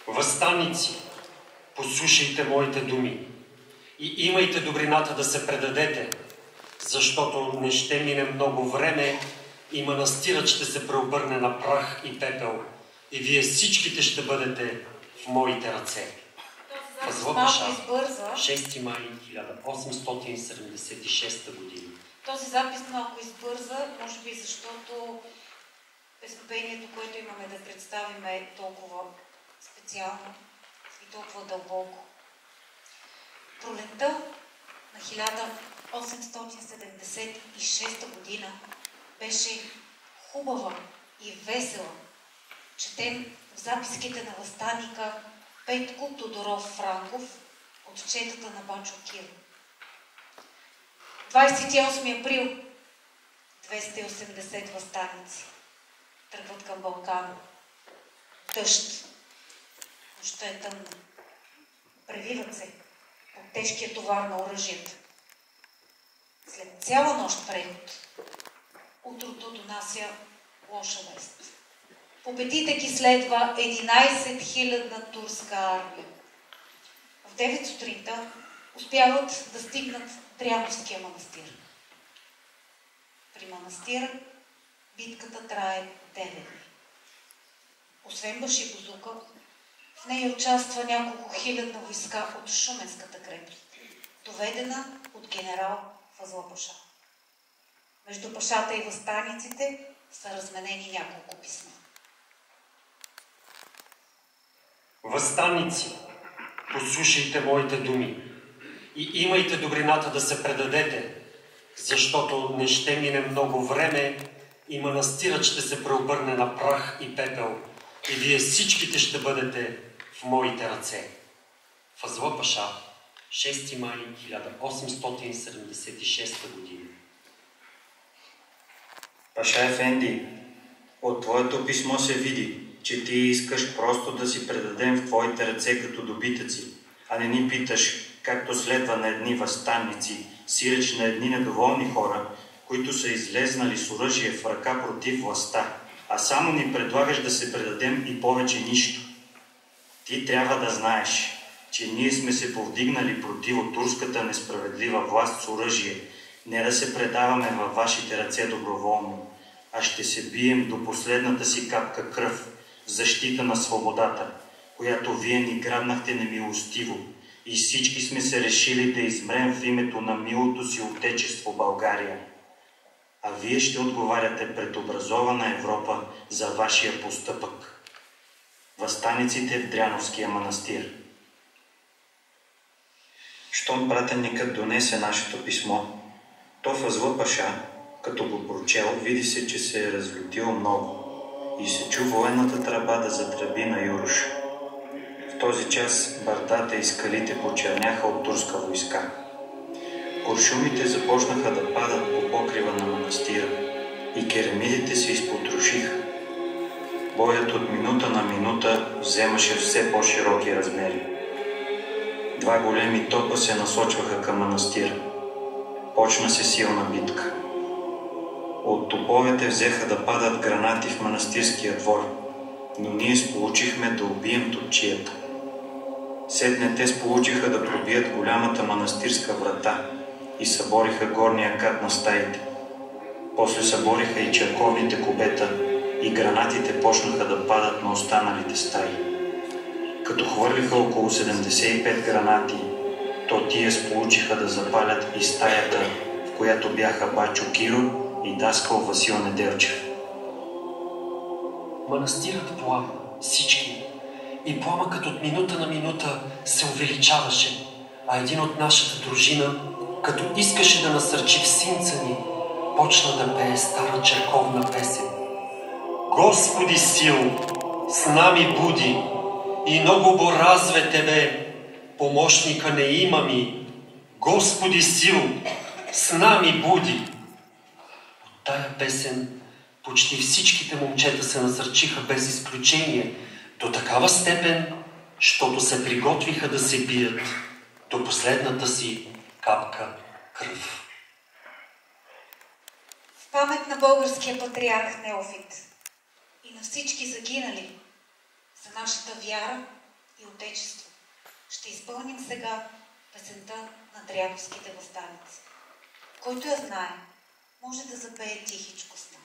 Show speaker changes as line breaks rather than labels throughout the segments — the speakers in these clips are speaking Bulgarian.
Въстаници, послушайте моите думи и имайте добрината да се предадете, защото не ще мине много време и манастирът ще се преобърне на прах и пепел и вие всичките ще бъдете в моите ръце. Възлъбаша, 6 май 1876 година.
Този запис малко избърза, може би защото песнопението, което имаме да представим, е толкова специално и толкова дълбоко. Пролетта на 1876 година беше хубава и весела. Четем в записките на въстаника Петко Тодоров Франков от четата на Бачо Киро. 28 април 280 въстаници тръгват към Балкана. Дъжд. Нощта е тъмна. Превиват се от тежкия товар на оръжията. След цяла нощ преход, утрото донася лоша вест. По петите ги следва 11 000 турска армия. В 9 сутринта успяват да стигнат Дряновския манастир. При манастира битката трае 9 дни. Освен Башибозука, в нея участва няколко хилядна войска от Шуменската крепост, доведена от генерал Фазла Паша. Между пашата и въстаниците са разменени няколко писма.
Въстаници, послушайте моите думи и имайте добрината да се предадете, защото не ще мине много време и манастирът ще се преобърне на прах и пепел и вие всичките ще бъдете в моите ръце. Фазла Паша, 6 май 1876 година.
Паша Ефенди, от твоето писмо се види, че ти искаш просто да си предадем в твоите ръце като добитъци, а не ни питаш, както следва на едни въстанници, сиреч на едни недоволни хора, които са излезнали с оръжие в ръка против властта, а само ни предлагаш да се предадем и повече нищо. Ти трябва да знаеш, че ние сме се повдигнали против турската несправедлива власт с оръжие, не да се предаваме във вашите ръце доброволно, а ще се бием до последната си капка кръв в защита на свободата, която вие ни грабнахте немилостиво, и всички сме се решили да измрем в името на милото си отечество България. А вие ще отговаряте пред образована Европа за вашия постъпък. Въстаниците в Дряновския манастир. Щом пратеникът донесе нашето писмо, то Фазла Паша, като го прочел, види се, че се е разлютил много и се чу военната тръба да затръби на Юруш. В този час бардата и скалите почерняха от турска войска. Куршумите започнаха да падат по покрива на манастира и керамидите се изпотрошиха. Боят от минута на минута вземаше все по-широки размери. Два големи топа се насочваха към манастира. Почна се силна битка. От топовете взеха да падат гранати в манастирския двор, но ние сполучихме да убием топчията. Сетне те сполучиха да пробият голямата манастирска врата и събориха горния кат на стаите. После събориха и черковните кубета и гранатите почнаха да падат на останалите стаи. Като хвърлиха около 75 гранати, то тия сполучиха да запалят и стаята, в която бяха Бачо Киро и даскал Васил Неделчев.
Манастирът плама, всички, и пламъкът от минута на минута се увеличаваше, а един от нашата дружина, като искаше да насърчи в синца ни, почна да пее стара черковна песен. Господи сил, с нами буди, и много боразве Тебе, помощника не има ми. Господи сил, с нами буди. От тая песен почти всичките момчета се насърчиха без изключение до такава степен, щото се приготвиха да се бият до последната си капка кръв.
В памет на българския патриарх Неофит и на всички загинали за нашата вяра и Отечество. Ще изпълним сега песента на дрябовските въстаници. Който я знае, може да запее тихичко с нас.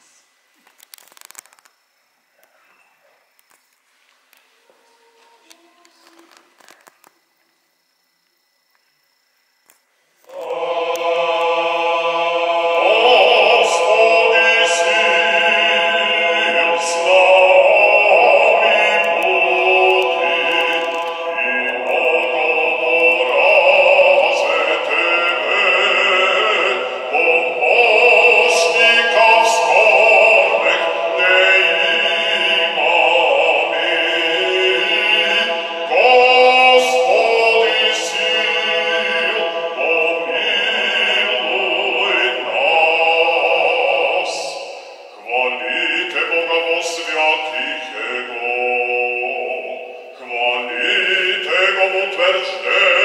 Хвалите го в утверждение.